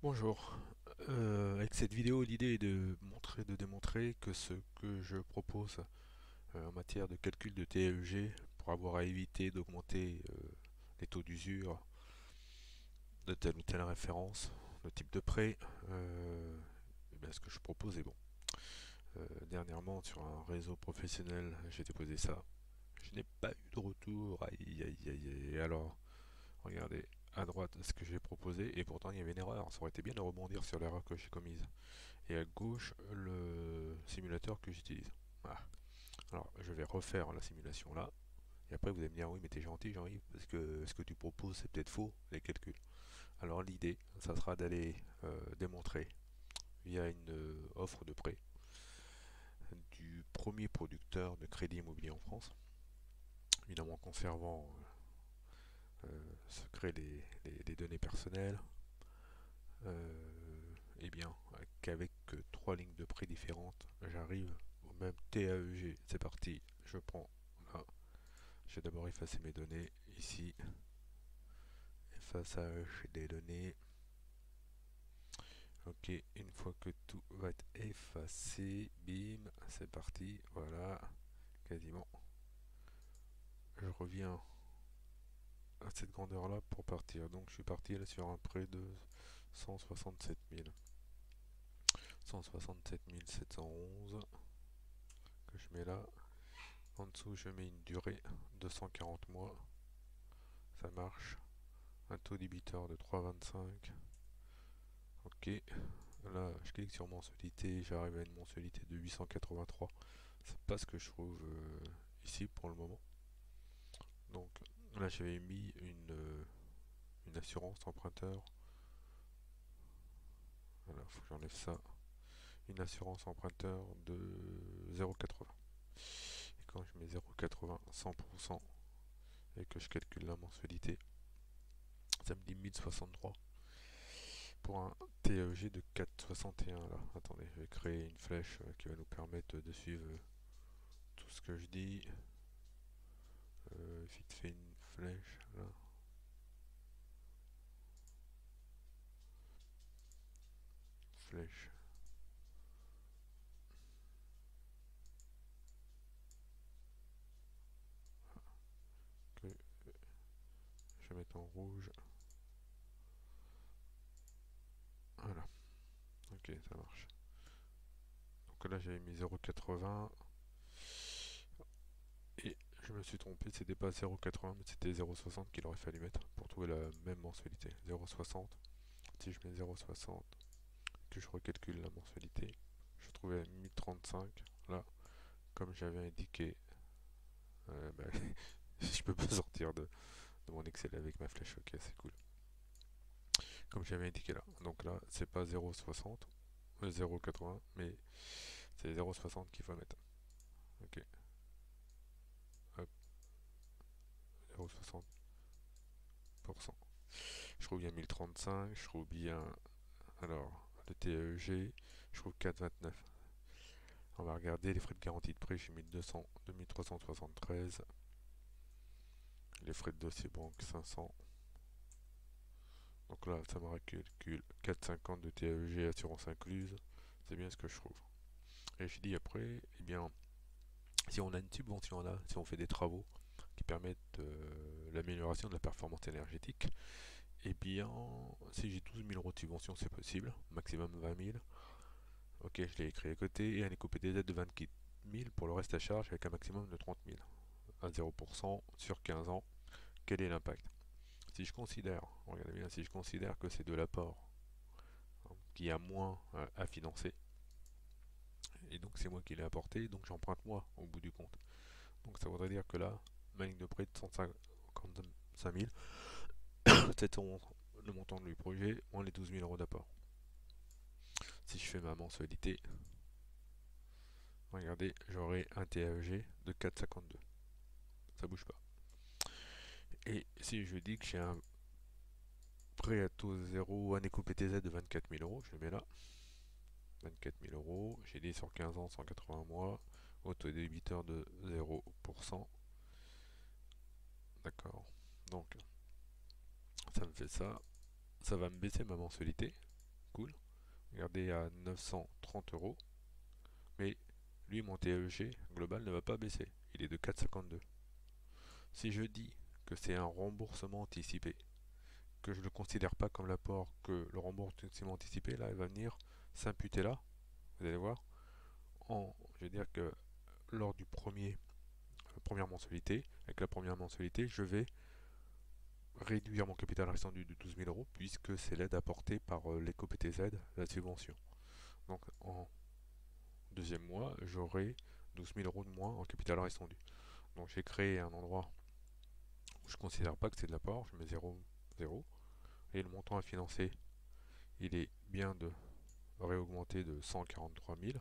Bonjour. Avec cette vidéo, l'idée est de démontrer que ce que je propose en matière de calcul de TEG pour avoir à éviter d'augmenter les taux d'usure de telle ou telle référence, le type de prêt, eh bien, ce que je propose est bon. Dernièrement, sur un réseau professionnel, j'ai déposé ça. Je n'ai pas eu de retour. Aïe, aïe, aïe, aïe. Alors, regardez à droite ce que j'ai proposé et pourtant il y avait une erreur. Ça aurait été bien de rebondir sur l'erreur que j'ai commise. Et à gauche le simulateur que j'utilise. Voilà. Alors je vais refaire la simulation là. Et après vous allez me dire oui mais t'es gentil Jean-Yves parce que ce que tu proposes c'est peut-être faux les calculs. Alors l'idée ça sera d'aller démontrer via une offre de prêt du premier producteur de crédit immobilier en France, évidemment en conservant secret les données personnelles, et bien qu'avec trois lignes de prêt différentes j'arrive au même TAEG. C'est parti, je prends là. Je vais d'abord effacer mes données ici. Effaçage des données. Ok, une fois que tout va être effacé, bim, c'est parti. Voilà, quasiment. Je reviens à cette grandeur là pour partir. Donc je suis parti là sur un prêt de 167 000. 167 711 que je mets là. En dessous, je mets une durée de 140 mois. Ça marche. Un taux débiteur de 3,25. Ok. Là, je clique sur mensualité, j'arrive à une mensualité de 883. C'est pas ce que je trouve ici pour le moment. Donc là, j'avais mis une assurance emprunteur. Voilà, faut que j'enlève ça. Une assurance emprunteur de 0,80. Et quand je mets 0,80, 100% et que je calcule la mensualité, ça me dit 1063 pour un TEG de 4,61 là. Attendez, je vais créer une flèche qui va nous permettre de suivre tout ce que je dis. Vite fait une flèche là. Flèche. Que je vais mettre en rouge. Voilà. Ok, ça marche. Donc là j'avais mis 0,80 et je me suis trompé, c'était pas 0,80 mais c'était 0,60 qu'il aurait fallu mettre pour trouver la même mensualité. 0,60. Si je mets 0,60 que je recalcule la mensualité, je trouvais 1035 là, comme j'avais indiqué. Bah, je peux pas sortir de mon Excel avec ma flèche, ok, c'est cool. Comme j'avais indiqué là. Donc là, c'est pas 0,60, 0,80, mais c'est 0,60 qu'il faut mettre. Ok, hop, 0,60%. Je trouve bien 1035, je trouve bien. Alors, le TEG, je trouve 4,29. On va regarder les frais de garantie de prêt, j'ai mis 200, 2373. Les frais de dossier banque, 500. Donc là, ça me calcule 4,50 de TEG, assurance incluse. C'est bien ce que je trouve. Et je dis après, eh bien, si on a une subvention là, si on fait des travaux qui permettent l'amélioration de la performance énergétique, eh bien, si j'ai 12 000 euros de subvention, c'est possible, maximum 20 000. Ok, je l'ai écrit à côté, et un éco-PTZ de 24 000 pour le reste à charge avec un maximum de 30 000 à 0% sur 15 ans. Quel est l'impact? Si je considère, regardez bien, si je considère que c'est de l'apport, hein, qui a moins à financer, et donc c'est moi qui l'ai apporté, donc j'emprunte moi au bout du compte. Donc ça voudrait dire que là, ma ligne de prêt de 155 000, c'est le montant du projet, moins les 12 000 euros d'apport. Si je fais ma mensualité, regardez, j'aurai un TAEG de 4,52. Ça bouge pas. Et si je dis que j'ai un prêt à taux zéro, un éco-PTZ de 24 000 euros, je le mets là. 24 000 euros, j'ai dit sur 15 ans, 180 mois, autodébiteur de 0%. D'accord. Donc, ça me fait ça. Ça va me baisser ma mensualité. cool. Regardez à 930 euros. Mais lui, mon TEG global ne va pas baisser. Il est de 4,52. Si je dis que c'est un remboursement anticipé, que je ne le considère pas comme l'apport, que le remboursement anticipé, là, il va venir s'imputer là, vous allez voir, je vais dire que lors du première mensualité, avec la première mensualité, je vais réduire mon capital restant de 12 000 euros, puisque c'est l'aide apportée par l'éco-PTZ, la subvention. Donc en deuxième mois, j'aurai 12 000 euros de moins en capital restant dû. Donc j'ai créé un endroit où je ne considère pas que c'est de l'apport, je mets 0, 0, et le montant à financer, il est bien de réaugmenter de 143 000,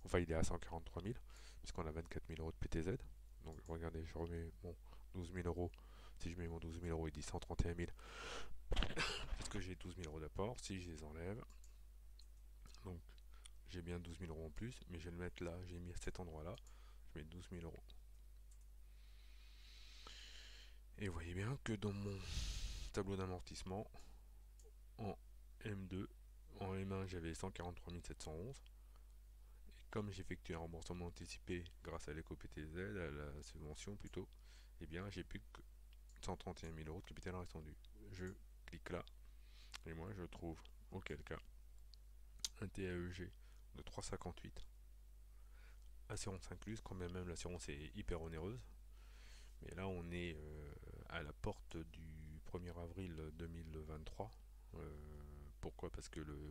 enfin il est à 143 000, puisqu'on a 24 000 euros de PTZ. Donc regardez, je remets mon 12 000 euros, si je mets mon 12 000 euros, il dit 131 000, parce que j'ai 12 000 euros d'apport, si je les enlève, donc j'ai bien 12 000 euros en plus, mais je vais le mettre là, j'ai mis à cet endroit-là, je mets 12 000 euros. Et vous voyez bien que dans mon tableau d'amortissement, en M2, en M1 j'avais 143 711, et comme j'effectue un remboursement anticipé grâce à l'éco-PTZ, à la subvention plutôt, eh bien j'ai plus que 131 000 euros de capital restant dû. Je clique là, et moi je trouve, auquel cas, un TAEG de 3,58, assurance incluse, quand même l'assurance est hyper onéreuse. Mais là, on est à la porte du 1er avril 2023. Pourquoi?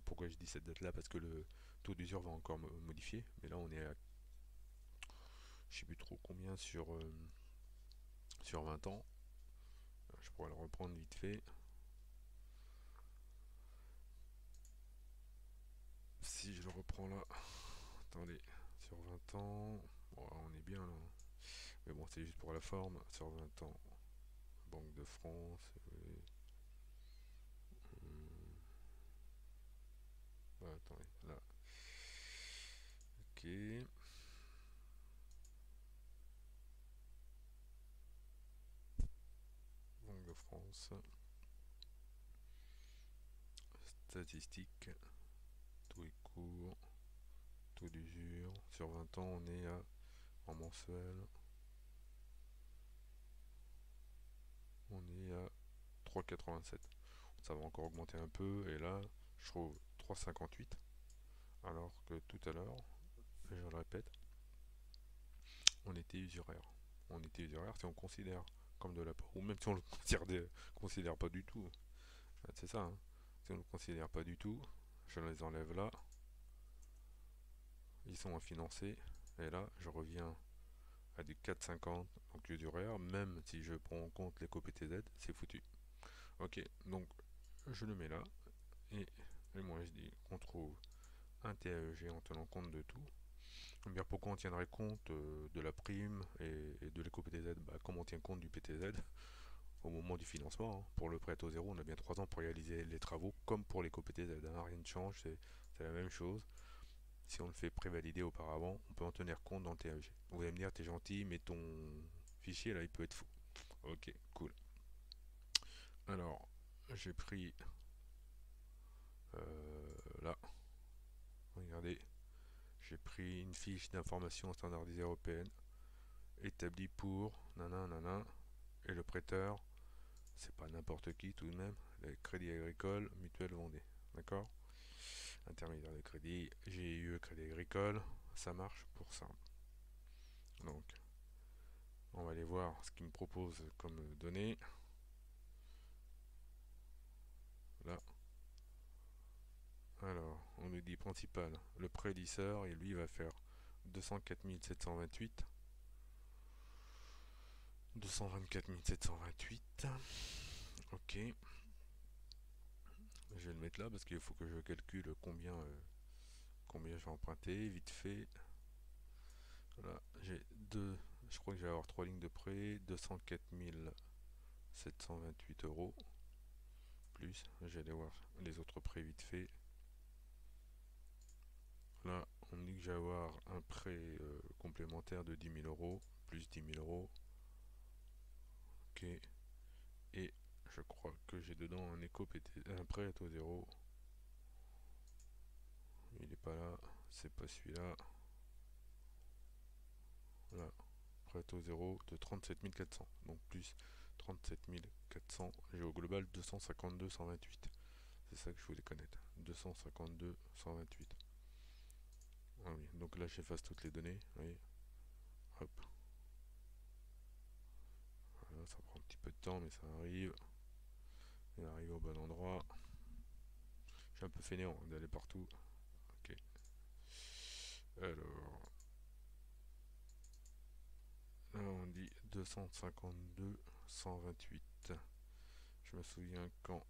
Pourquoi je dis cette date-là? Parce que le taux d'usure va encore modifier. Mais là, on est à, je sais plus trop combien sur 20 ans. Je pourrais le reprendre vite fait. Si je le reprends là, attendez, sur 20 ans, bon, on est bien là. Mais bon, c'est juste pour la forme. Sur 20 ans, Banque de France. Attendez, là. Ok. Banque de France. Statistiques. Taux est court. Taux d'usure. Sur 20 ans, on est à, en mensuel, on est à 3,87. Ça va encore augmenter un peu. Et là, je trouve 3,58. Alors que tout à l'heure, je le répète, on était usuraire. On était usuraire si on considère comme de l'apport. Ou même si on le considère pas du tout. C'est ça, hein. Si on ne le considère pas du tout, je les enlève là. Ils sont à financer. Et là, je reviens à du 4,50 donc usuraire. Même si je prends en compte l'éco-PTZ, c'est foutu. Ok, donc je le mets là. Et moi, je dis qu'on trouve un TAEG en tenant compte de tout. Bien, pourquoi on tiendrait compte de la prime et de l'éco-PTZ? Comme on tient compte du PTZ au moment du financement, hein. Pour le prêt à taux zéro, on a bien 3 ans pour réaliser les travaux, comme pour l'éco-PTZ, hein. Rien ne change, c'est la même chose. Si on le fait prévalider auparavant, on peut en tenir compte dans le TAEG. Vous allez me dire, t'es gentil, mais ton fichier là, il peut être fou. Ok, cool. Alors, j'ai pris là, regardez, j'ai pris une fiche d'information standardisée européenne établie pour nanana, et le prêteur, c'est pas n'importe qui tout de même, le Crédit Agricole Mutuelle Vendée, d'accord? Intermédiaire de crédit, GIE Crédit Agricole, ça marche pour ça. Donc, on va aller voir ce qu'il me propose comme données. Là, alors, on nous dit principal, le prédisseur, et lui va faire 204 728. 224 728. Ok. Je vais le mettre là parce qu'il faut que je calcule combien je vais emprunter. Vite fait. Voilà. Je crois que je vais avoir 3 lignes de prêt. 204 728 euros. Plus. Je vais aller voir les autres prêts vite fait. Là, on me dit que je vais avoir un prêt complémentaire de 10 000 euros. Plus 10 000 euros. Ok. Et je crois que j'ai dedans un prêt à taux zéro. il n'est pas là, c'est pas celui-là. Là, prêt au zéro de 37 400, donc plus 37 400, j'ai au global 252 128. C'est ça que je voulais connaître, 252 128. Ah oui, donc là j'efface toutes les données, oui. Hop, voilà, ça prend un petit peu de temps mais ça arrive. Il arrive au bon endroit. Je suis un peu fainéant d'aller partout. Ok. Alors, là on dit 252 128. Je me souviens qu'en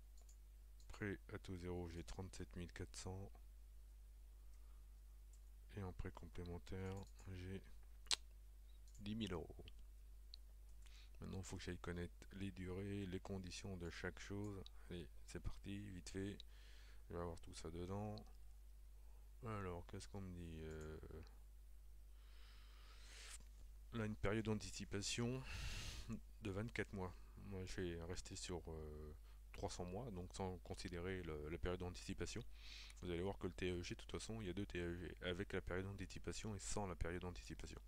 prêt à taux zéro j'ai 37 400 et en prêt complémentaire j'ai 10 000 euros. Maintenant il faut que j'aille connaître les durées, les conditions de chaque chose. Allez, c'est parti, vite fait. Je vais avoir tout ça dedans. Alors, qu'est-ce qu'on me dit là, une période d'anticipation de 24 mois. Moi, je vais rester sur 300 mois, donc sans considérer la période d'anticipation. Vous allez voir que le TEG, de toute façon, il y a deux TEG, avec la période d'anticipation et sans la période d'anticipation.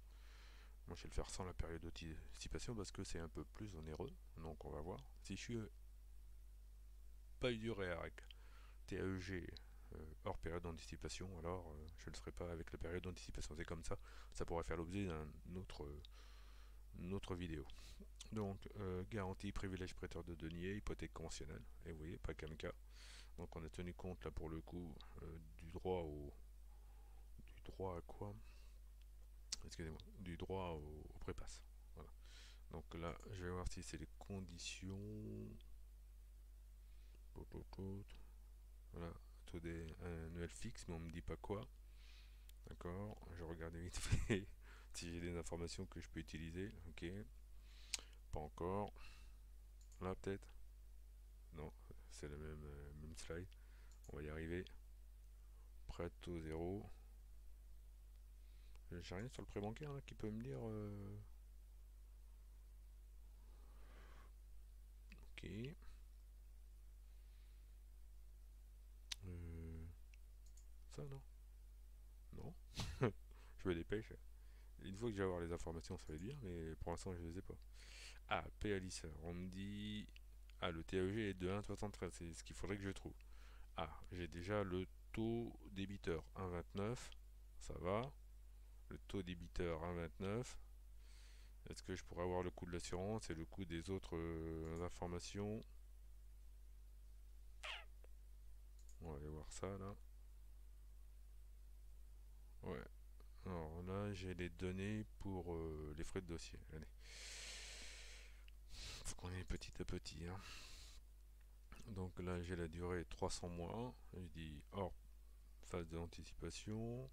Moi, je vais le faire sans la période d'anticipation parce que c'est un peu plus onéreux, donc on va voir. Si je suis pas eu du réac TEG hors période d'anticipation, alors je ne le ferai pas avec la période d'anticipation. C'est comme ça pourrait faire l'objet d'un autre vidéo. Donc, garantie, privilège prêteur de deniers, hypothèque conventionnelle. Et vous voyez, pas qu'un cas. Donc, on a tenu compte là pour le coup du droit au. Du droit à quoi? Excusez-moi. Du droit au prépasse. Voilà. Donc là, je vais voir si c'est les conditions. Voilà. Taux des annuel fixe, mais on me dit pas quoi. D'accord. Je vais regarder vite fait si j'ai des informations que je peux utiliser. Ok. Pas encore. Là, peut-être. Non, c'est le même slide. On va y arriver. Prêt au zéro. J'ai rien sur le prêt bancaire là, qui peut me dire. Ok. Euh, Ça non. Non. Je me dépêche. Une fois que je vais avoir les informations, ça va dire, mais pour l'instant je les ai pas. Ah, PALISA. On me dit. Ah, le TAEG est de 1,73. C'est ce qu'il faudrait que je trouve. Ah, j'ai déjà le taux débiteur 1,29. Ça va. Le taux débiteur 1,29. Est-ce que je pourrais avoir le coût de l'assurance et le coût des autres informations? On va aller voir ça là. Ouais. Alors là, j'ai les données pour les frais de dossier. Allez. Faut qu'on aille petit à petit, hein. Donc là, j'ai la durée 300 mois. Je dis hors phase d'anticipation.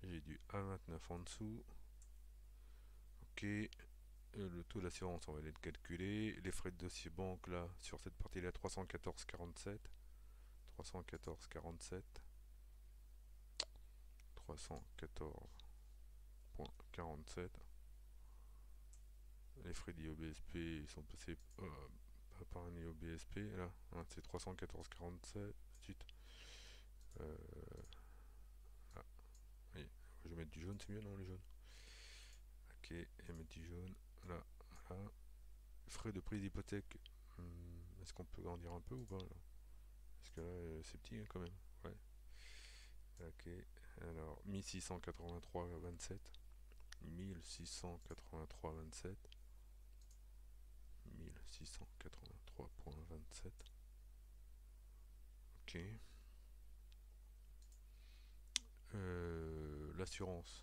J'ai du 1,29 en dessous. Ok. Le taux d'assurance, on va aller le calculer. Les frais de dossier banque, là, sur cette partie-là, 314,47. 314,47. 314,47. Les frais d'IOBSP, ils sont passés pas par un IOBSP, là. Hein, c'est 314,47. Ensuite, euh, ah, oui, je vais mettre du jaune, c'est mieux, non, les jaunes? Ok, et mettre du jaune, là, voilà. Frais de prise d'hypothèque, est-ce qu'on peut en dire un peu ou pas là? Parce que là, c'est petit hein, quand même. Ouais. Ok. Alors, 1683,27. 1683,27. 1683,27. Ok. L'assurance,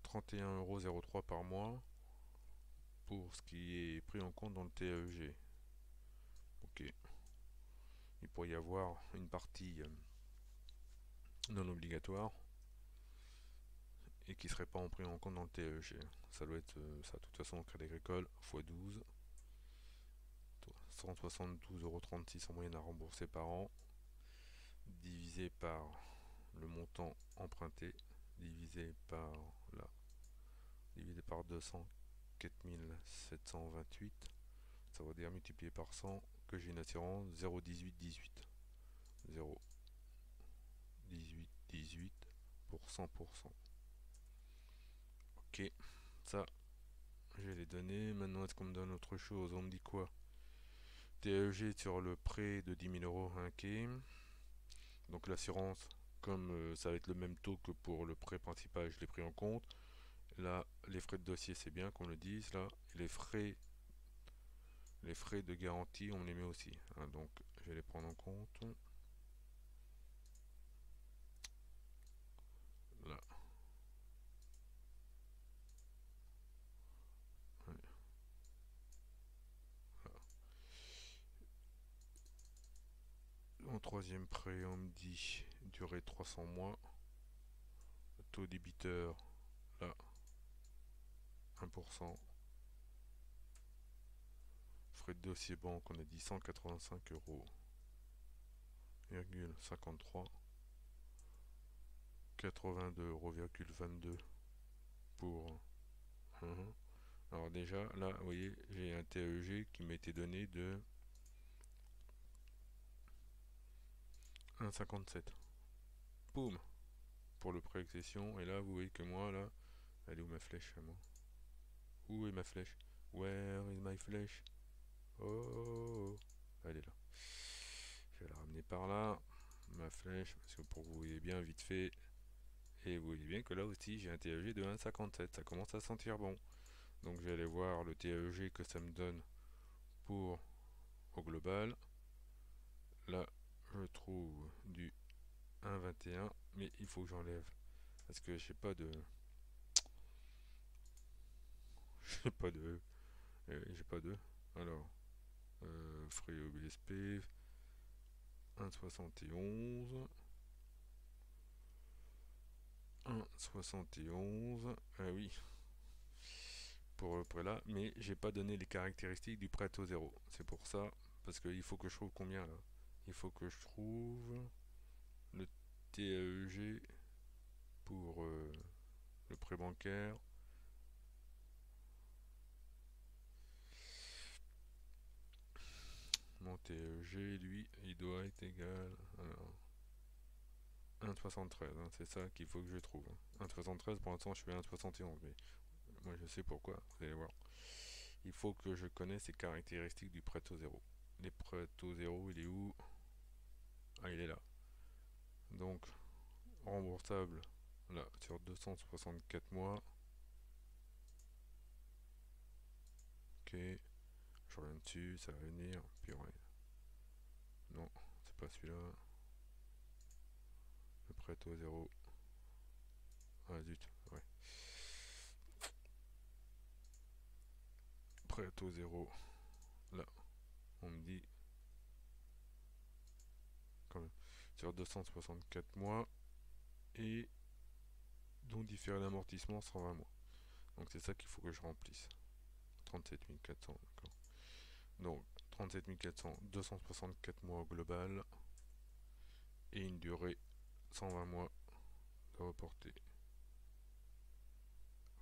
31,03 € par mois pour ce qui est pris en compte dans le TAEG. Ok. Il pourrait y avoir une partie non obligatoire et qui ne serait pas pris en compte dans le TAEG. Ça doit être ça. De toute façon, au Crédit Agricole, x 12, 172,36 € en moyenne à rembourser par an, divisé par le montant emprunté, divisé par là, divisé par 204 728, ça veut dire multiplié par 100 que j'ai une assurance 0,1818. 0,1818 pour 100%. Ok, ça, j'ai les données. Maintenant, est-ce qu'on me donne autre chose? On me dit quoi? TAEG sur le prêt de 10 000 euros, ok. Donc l'assurance, comme ça va être le même taux que pour le prêt principal, je l'ai pris en compte. Là, les frais de dossier, c'est bien qu'on le dise là. Et les frais de garantie, on les met aussi, hein. Donc je vais les prendre en compte. Là, ouais, là. En troisième prêt, on me dit durée 300 mois. Taux débiteur, là, 1%. Frais de dossier banque, on a dit 185 euros, 53. 82 euros, 22 pour. Alors déjà, là, vous voyez, j'ai un TAEG qui m'a été donné de 1,57. Boum, pour le pré-accession. Et là, vous voyez que moi, là, elle est où ma flèche à moi? Où est ma flèche? Where is my flèche? Oh, elle est là. Je vais la ramener par là, ma flèche, parce que pour que vous voyez bien vite fait. Et vous voyez bien que là aussi, j'ai un TAEG de 1,57. Ça commence à sentir bon. Donc je vais aller voir le TAEG que ça me donne pour au global. Là, je trouve du 1,21, mais il faut que j'enlève parce que j'ai pas de j'ai pas de j'ai pas de alors frais OBSP 1,71 1,71, ah oui, pour le prêt là, mais j'ai pas donné les caractéristiques du prêt à taux zéro. C'est pour ça, parce qu'il faut que je trouve combien là. Il faut que je trouve le TAEG pour le prêt bancaire. Mon TEG, lui, il doit être égal à 1,73, hein, c'est ça qu'il faut que je trouve. 1,73, pour l'instant je suis à 1,71, mais moi je sais pourquoi, vous allez voir. Il faut que je connaisse les caractéristiques du prêt taux zéro. Les prêts taux zéro, il est où? Ah, il est là. Donc, remboursable, là, sur 264 mois. Ok, je reviens dessus, ça va venir. Purée. Non, c'est pas celui-là. Le prêt taux zéro. Ah zut, ouais. Prêt taux zéro. Là, on me dit quand même sur 264 mois et dont différé d'amortissement 120 mois. Donc c'est ça qu'il faut que je remplisse. 37 400, d'accord. Donc 37 400, 264 mois au global et une durée 120 mois de reporté.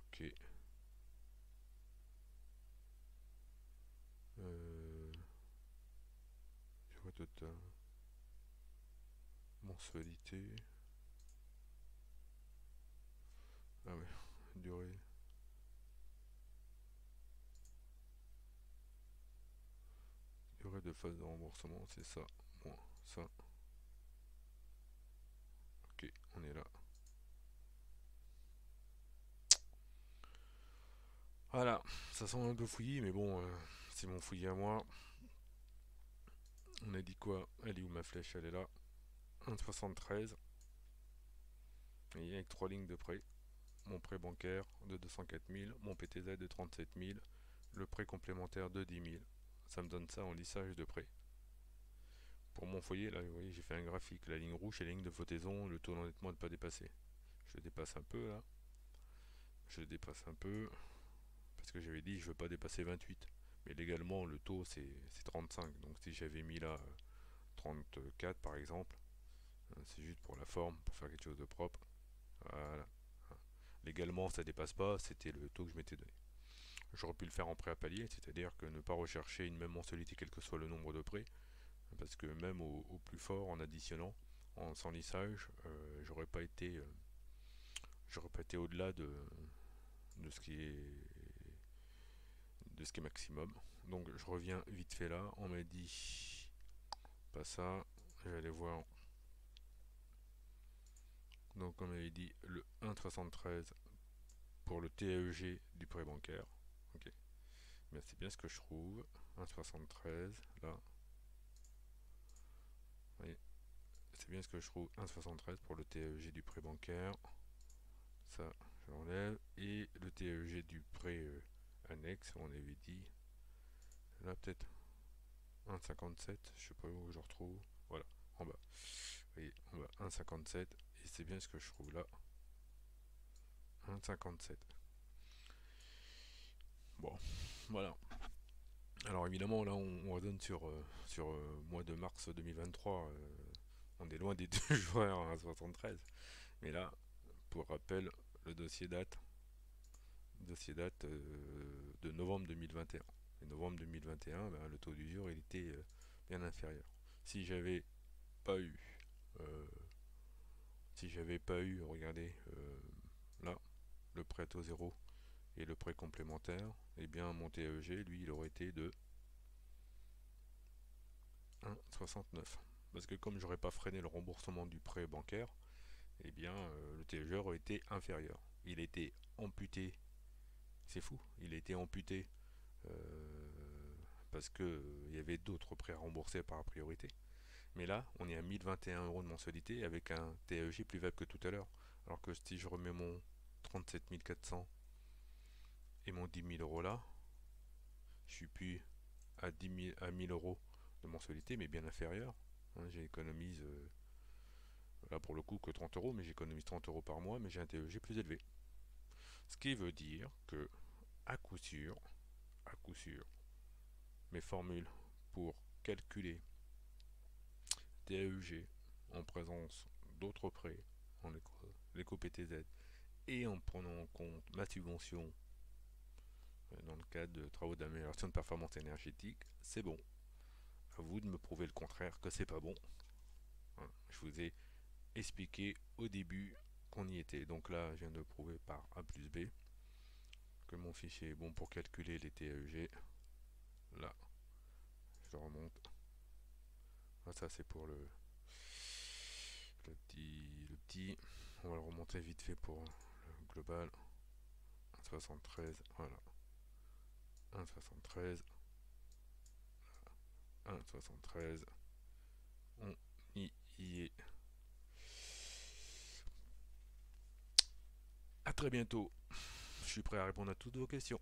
Ok. Durée totale. Mensualité. Ah ouais, durée. Durée de phase de remboursement, c'est ça. Moins ça. Ok, on est là. Voilà, ça sent un peu fouillis, mais bon, c'est mon fouillis à moi. On a dit quoi? Elle est où ma flèche? Elle est là. 1,73. Et avec 3 lignes de prêt. Mon prêt bancaire de 204 000. Mon PTZ de 37 000. Le prêt complémentaire de 10 000. Ça me donne ça en lissage de prêt. Pour mon foyer, là, vous voyez, j'ai fait un graphique. La ligne rouge, c'est la ligne de flottaison. Le taux d'endettement à ne pas dépasser. Je le dépasse un peu, là. Je le dépasse un peu. Parce que j'avais dit, je veux pas dépasser 28. Mais légalement, le taux, c'est 35. Donc si j'avais mis là 34 par exemple, c'est juste pour la forme, pour faire quelque chose de propre. Voilà. Légalement, ça dépasse pas, c'était le taux que je m'étais donné. J'aurais pu le faire en prêt à palier, c'est-à-dire que ne pas rechercher une même mensualité quel que soit le nombre de prêts, parce que même au plus fort, en additionnant, sans lissage, j'aurais pas été j'aurais pas été au-delà de ce qui est maximum. Donc je reviens vite fait là. On m'a dit pas ça. J'allais voir. Donc on m'avait dit le 1,73 pour le TAEG du prêt bancaire. Ok. Mais c'est bien ce que je trouve. 1,73 là. Vous voyez, c'est bien ce que je trouve. 1,73 pour le TAEG du prêt bancaire. Ça, je l'enlève. Et le TAEG du prêt annexe, on avait dit. Là peut-être 1,57. Je sais pas où je le retrouve. Voilà, en bas. Vous voyez, en bas 1,57. Et c'est bien ce que je trouve là. 1,57. Bon, voilà. Alors évidemment, là, on raisonne sur mois de mars 2023. On est loin des deux joueurs à 73. Mais là, pour rappel, le dossier date de novembre 2021. Et novembre 2021, ben, le taux d'usure, il était bien inférieur. Si j'avais pas eu, euh, si j'avais pas eu, regardez, là, le prêt à taux zéro et le prêt complémentaire, eh bien mon TEG, lui, il aurait été de 1,69. Parce que comme j'aurais pas freiné le remboursement du prêt bancaire, eh bien le TEG aurait été inférieur. Il a été amputé, c'est fou, il a été amputé parce que il y avait d'autres prêts à rembourser par priorité. Mais là, on est à 1021 euros de mensualité avec un TEG plus faible que tout à l'heure. Alors que si je remets mon 37 400 et mon 10 000 euros là, je suis plus à 10 000 euros de mensualité, mais bien inférieur. Hein, j'économise là pour le coup que 30 euros, mais j'économise 30 euros par mois, mais j'ai un TEG plus élevé. Ce qui veut dire que, à coup sûr, mes formules pour calculer TEG en présence d'autres prêts, en l'éco-PTZ, et en prenant en compte ma subvention dans le cadre de travaux d'amélioration de performance énergétique, c'est bon. À vous de me prouver le contraire que c'est pas bon. Voilà. Je vous ai expliqué au début qu'on y était. Donc là, je viens de prouver par A plus B que mon fichier est bon pour calculer les TEG. Là, je le remonte. Ah, ça c'est pour le petit. On va le remonter vite fait pour le global. 1,73, voilà. 1,73. 1,73. On y est. A très bientôt. Je suis prêt à répondre à toutes vos questions.